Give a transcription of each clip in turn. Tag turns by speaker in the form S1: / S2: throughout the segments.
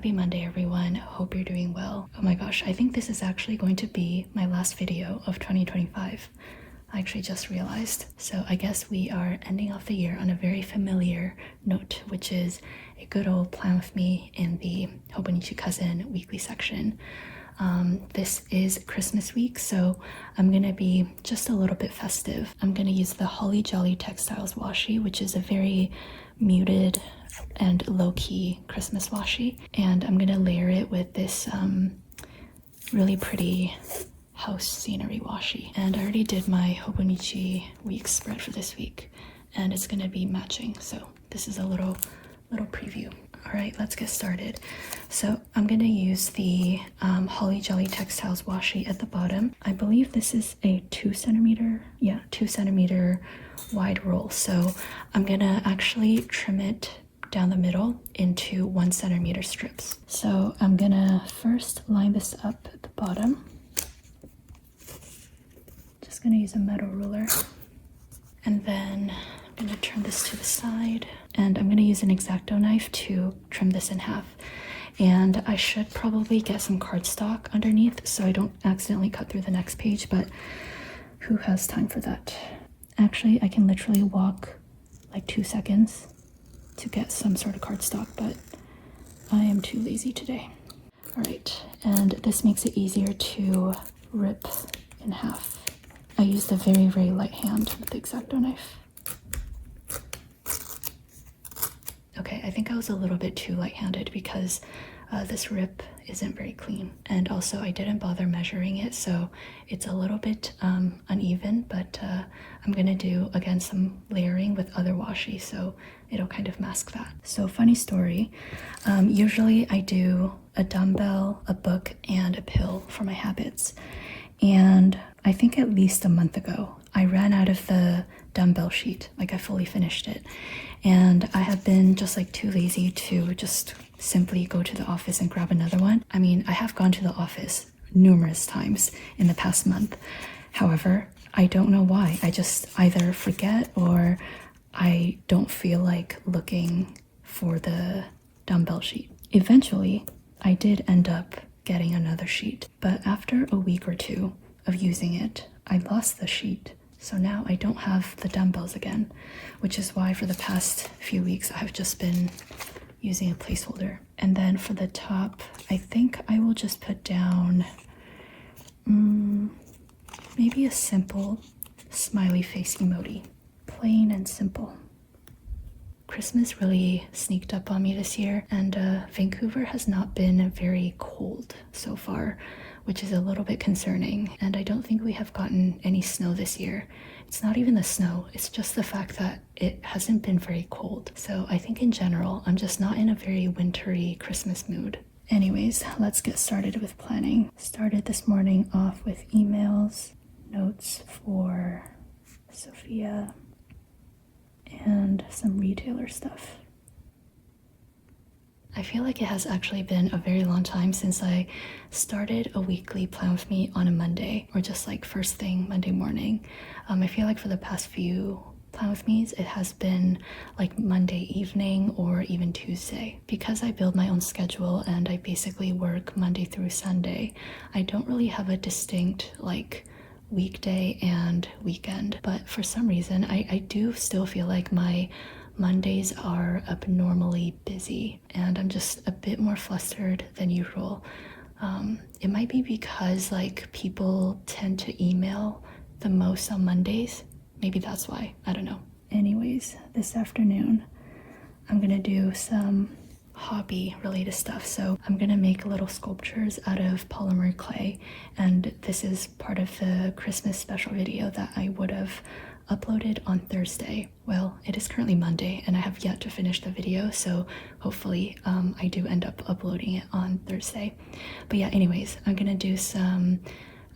S1: Happy Monday, everyone. Hope you're doing well. Oh my gosh, I think this is actually going to be my last video of 2025. I actually just realized. So I guess we are ending off the year on a very familiar note, which is a good old plan with me in the Hobonichi Cousin weekly section. This is Christmas week, so I'm gonna be just a little bit festive. I'm gonna use the Holly Jolly Textiles washi, which is a very muted and low-key Christmas washi, and I'm gonna layer it with this really pretty house scenery washi. And I already did my Hobonichi week spread for this week, and it's gonna be matching, so this is a little preview. All right, let's get started. So I'm gonna use the Holly Jolly Textiles washi at the bottom. I believe this is a 2 centimeter wide roll. So I'm gonna actually trim it down the middle into 1 centimeter strips. So I'm gonna first line this up at the bottom. Just gonna use a metal ruler. And then I'm gonna turn this to the side, and I'm gonna use an X-Acto knife to trim this in half. And I should probably get some cardstock underneath so I don't accidentally cut through the next page, but who has time for that? Actually, I can literally walk like 2 seconds to get some sort of cardstock, but I am too lazy today. All right, and this makes it easier to rip in half. I used a very, very light hand with the X-Acto knife. Okay, I think I was a little bit too light-handed because this rip isn't very clean, and also I didn't bother measuring it, so it's a little bit uneven, but I'm gonna do again some layering with other washi, so it'll kind of mask that. So funny story, usually I do a dumbbell, a book, and a pill for my habits, and I think at least a month ago I ran out of the dumbbell sheet. Like, I fully finished it, and I have been just like too lazy to just simply go to the office and grab another one. I mean, I have gone to the office numerous times in the past month. However, I don't know why. I just either forget or I don't feel like looking for the dumbbell sheet. Eventually, I did end up getting another sheet, but after a week or two of using it, I lost the sheet. So now I don't have the dumbbells again, which is why for the past few weeks I have just been using a placeholder. And then for the top, I think I will just put down maybe a simple smiley face emoji. Plain and simple. Christmas really sneaked up on me this year, and Vancouver has not been very cold so far, which is a little bit concerning, and I don't think we have gotten any snow this year. It's not even the snow, it's just the fact that it hasn't been very cold. So I think in general, I'm just not in a very wintry Christmas mood. Anyways, let's get started with planning. Started this morning off with emails, notes for Sophia, and some retailer stuff. I feel like it has actually been a very long time since I started a weekly plan with me on a Monday, or just like first thing Monday morning. I feel like for the past few plan with me's, it has been like Monday evening or even Tuesday. Because I build my own schedule and I basically work Monday through Sunday, I don't really have a distinct like weekday and weekend. But for some reason, I do still feel like my Mondays are abnormally busy, and I'm just a bit more flustered than usual. It might be because like people tend to email the most on Mondays. Maybe that's why, I don't know. Anyways, this afternoon I'm gonna do some hobby related stuff. So I'm gonna make little sculptures out of polymer clay, and this is part of the Christmas special video that I would have uploaded on Thursday. Well, it is currently Monday and I have yet to finish the video, so hopefully I do end up uploading it on Thursday. But yeah, anyways, I'm gonna do some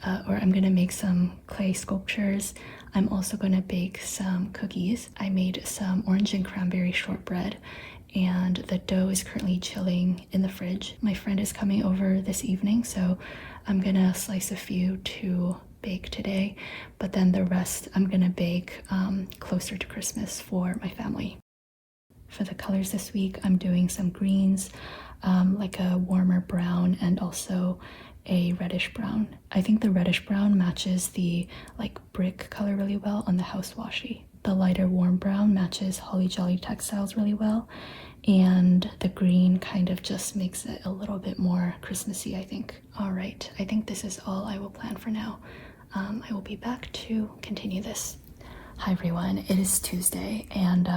S1: I'm gonna make some clay sculptures. I'm also gonna bake some cookies. I made some orange and cranberry shortbread, and the dough is currently chilling in the fridge. My friend is coming over this evening, so I'm gonna slice a few to bake today, but then the rest I'm gonna bake closer to Christmas for my family. For the colors this week, I'm doing some greens. like a warmer brown and also a reddish brown. I think the reddish brown matches the like brick color really well on the house washi. The lighter warm brown matches Holly Jolly Textiles really well, and the green kind of just makes it a little bit more Christmassy, I think. All right, I think this is all I will plan for now. I will be back to continue this. Hi everyone, it is Tuesday, and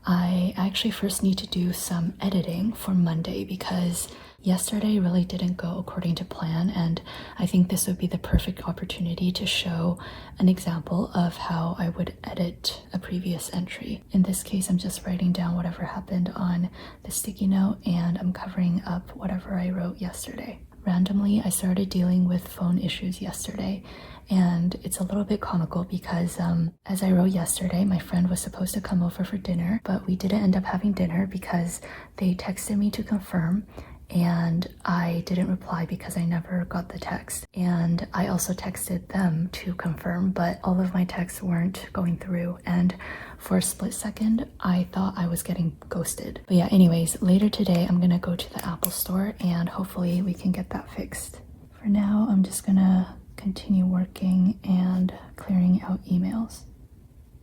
S1: I actually first need to do some editing for Monday because yesterday really didn't go according to plan, and I think this would be the perfect opportunity to show an example of how I would edit a previous entry. In this case, I'm just writing down whatever happened on the sticky note, and I'm covering up whatever I wrote yesterday. Randomly, I started dealing with phone issues yesterday, and it's a little bit comical because as I wrote yesterday, my friend was supposed to come over for dinner, but we didn't end up having dinner because they texted me to confirm, and I didn't reply because I never got the text. And I also texted them to confirm, but all of my texts weren't going through, and for a split second I thought I was getting ghosted. But yeah, anyways, later today I'm gonna go to the Apple store and hopefully we can get that fixed. For now, I'm just gonna continue working and clearing out emails.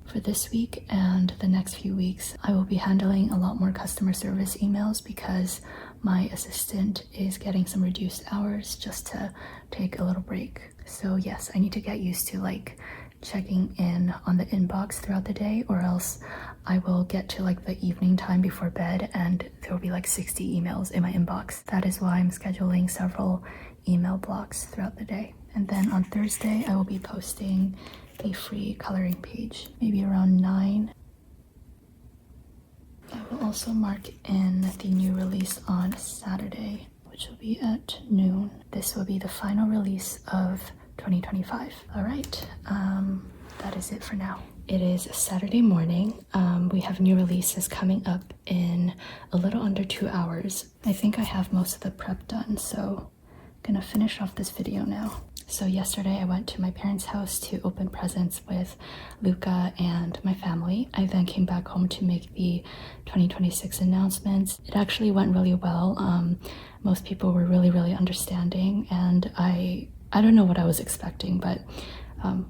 S1: For this week and the next few weeks, I will be handling a lot more customer service emails because my assistant is getting some reduced hours just to take a little break. So yes, I need to get used to like checking in on the inbox throughout the day, or else I will get to like the evening time before bed and there will be like 60 emails in my inbox. That is why I'm scheduling several email blocks throughout the day. And then on Thursday, I will be posting a free coloring page, maybe around 9. I will also mark in the new release on Saturday, which will be at noon. This will be the final release of 2025. All right, that is it for now. It is Saturday morning. We have new releases coming up in a little under 2 hours. I think I have most of the prep done, so I'm gonna finish off this video now. So yesterday I went to my parents' house to open presents with Luca and my family. I then came back home to make the 2026 announcements. It actually went really well. Most people were really understanding, and I don't know what I was expecting, but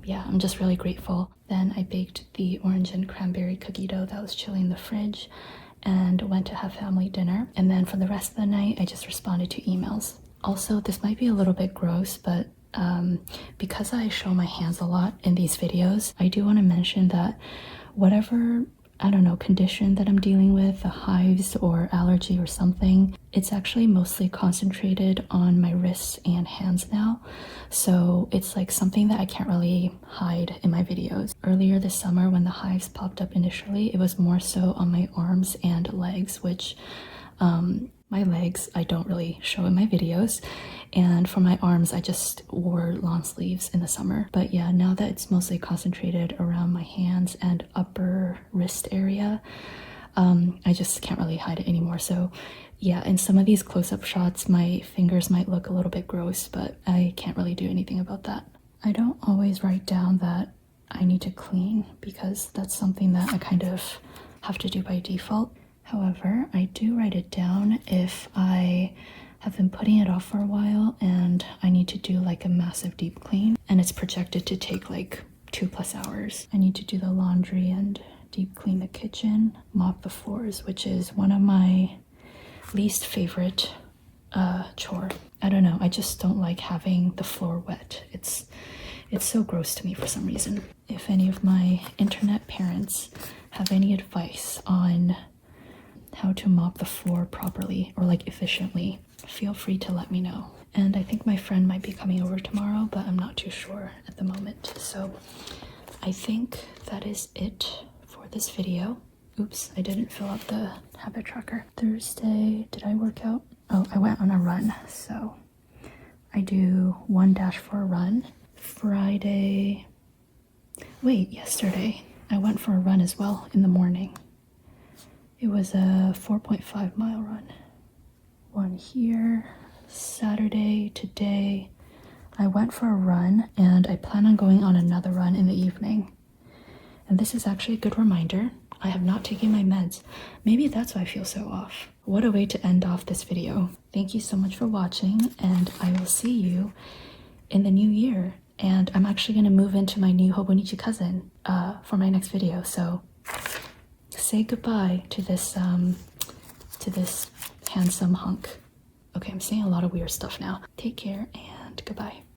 S1: yeah, I'm just really grateful. Then I baked the orange and cranberry cookie dough that was chilling in the fridge and went to have family dinner. And then for the rest of the night, I just responded to emails. Also, this might be a little bit gross, but because I show my hands a lot in these videos, I do want to mention that whatever, I don't know, condition that I'm dealing with, the hives or allergy or something, it's actually mostly concentrated on my wrists and hands now. So it's like something that I can't really hide in my videos. Earlier this summer when the hives popped up initially, it was more so on my arms and legs, which my legs I don't really show in my videos, and for my arms I just wore long sleeves in the summer. But yeah, now that it's mostly concentrated around my hands and upper wrist area, I just can't really hide it anymore. So yeah, in some of these close-up shots my fingers might look a little bit gross, but I can't really do anything about that. I don't always write down that I need to clean because that's something that I kind of have to do by default. However, I do write it down if I have been putting it off for a while and I need to do like a massive deep clean and it's projected to take like 2+ hours. I need to do the laundry and deep clean the kitchen, mop the floors, which is one of my least favorite chore. I don't know, I just don't like having the floor wet. It's so gross to me for some reason. If any of my internet parents have any advice on how to mop the floor properly or like efficiently, feel free to let me know. And I think my friend might be coming over tomorrow, but I'm not too sure at the moment. So I think that is it for this video. Oops, I didn't fill out the habit tracker. Thursday, did I work out? Oh, I went on a run, so I do 1 dash for a run. Friday, wait, yesterday I went for a run as well in the morning. It was a 4.5 mile run. One here. Saturday, today, I went for a run and I plan on going on another run in the evening. And this is actually a good reminder. I have not taken my meds. Maybe that's why I feel so off. What a way to end off this video. Thank you so much for watching, and I will see you in the new year. And I'm actually going to move into my new Hobonichi Cousin for my next video. So say goodbye to this handsome hunk. Okay, I'm saying a lot of weird stuff now. Take care and goodbye.